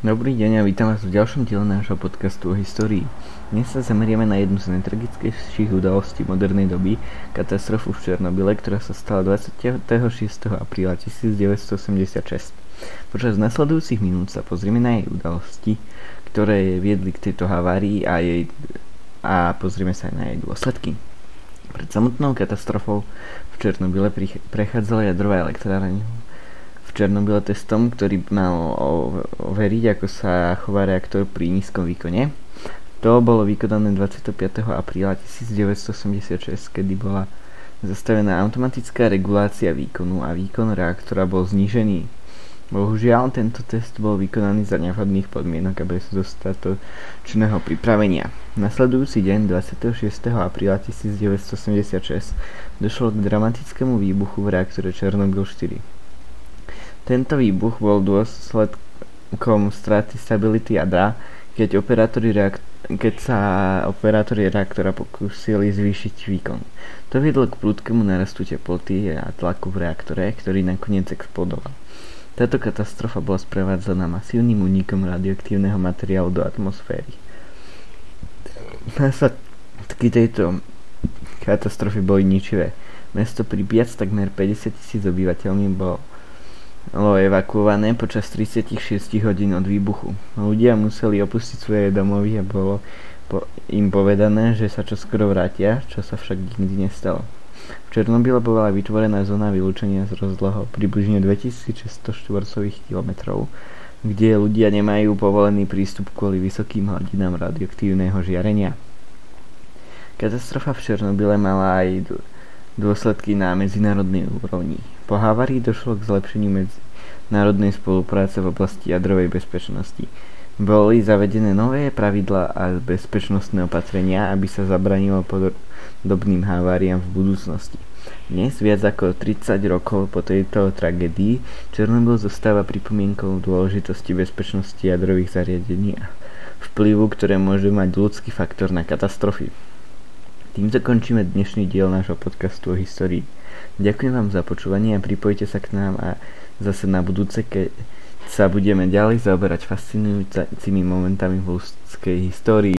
Dobrý deň a vítam vás v ďalšom diele nášho podcastu o histórii. Dnes sa zameriame na jednu z najtragickejších udalostí modernej doby, katastrofu v Černobyle, ktorá sa stala 26. apríla 1986. Počas nasledujúcich minút sa pozrieme na jej udalosti, ktoré viedli k tejto havárii a pozrieme sa aj na jej dôsledky. Pred samotnou katastrofou v Černobyle prechádzala jadrová elektráreň v Černobyle testom, ktorý mal overiť, ako sa chová reaktor pri nízkom výkone. To bolo vykonané 25. apríla 1986, kedy bola zastavená automatická regulácia výkonu a výkon reaktora bol znížený. Bohužiaľ, tento test bol vykonaný za nevhodných podmienok a bez dostatočného pripravenia. Nasledujúci deň 26. apríla 1986 došlo k dramatickému výbuchu v reaktore Černobyl 4. Tento výbuch bol dôsledkom straty stability jadra, keď sa operátori reaktora pokúsili zvýšiť výkon. To viedlo k prudkému narastu teploty a tlaku v reaktore, ktorý nakoniec explodoval. Táto katastrofa bola sprevádzaná masívnym únikom radioaktívneho materiálu do atmosféry. Následky tejto katastrofy boli ničivé. Mesto Pripyat s takmer 50 000 obyvateľmi bolo evakuované počas 36 hodín od výbuchu. Ľudia museli opustiť svoje domovy a bolo im povedané, že sa čoskoro vrátia, čo sa však nikdy nestalo. V Černobyle bola vytvorená zóna vylúčenia s rozlohou približne 2600 štvorcových kilometrov, kde ľudia nemajú povolený prístup kvôli vysokým hladinám radioaktívneho žiarenia. Katastrofa v Černobyle mala aj dôsledky na medzinárodnej úrovni. Po havárii došlo k zlepšeniu medzinárodnej spolupráce v oblasti jadrovej bezpečnosti. Boli zavedené nové pravidlá a bezpečnostné opatrenia, aby sa zabranilo podobným haváriám v budúcnosti. Dnes, viac ako 30 rokov po tejto tragédii, Černobyl zostáva pripomienkou dôležitosti bezpečnosti jadrových zariadení a vplyvu, ktoré môže mať ľudský faktor na katastrofy. Týmto končíme dnešný diel nášho podcastu o histórii. Ďakujem vám za počúvanie a pripojte sa k nám a zase na budúce, keď sa budeme ďalej zaoberať fascinujúcimi momentami v ľudskej histórii.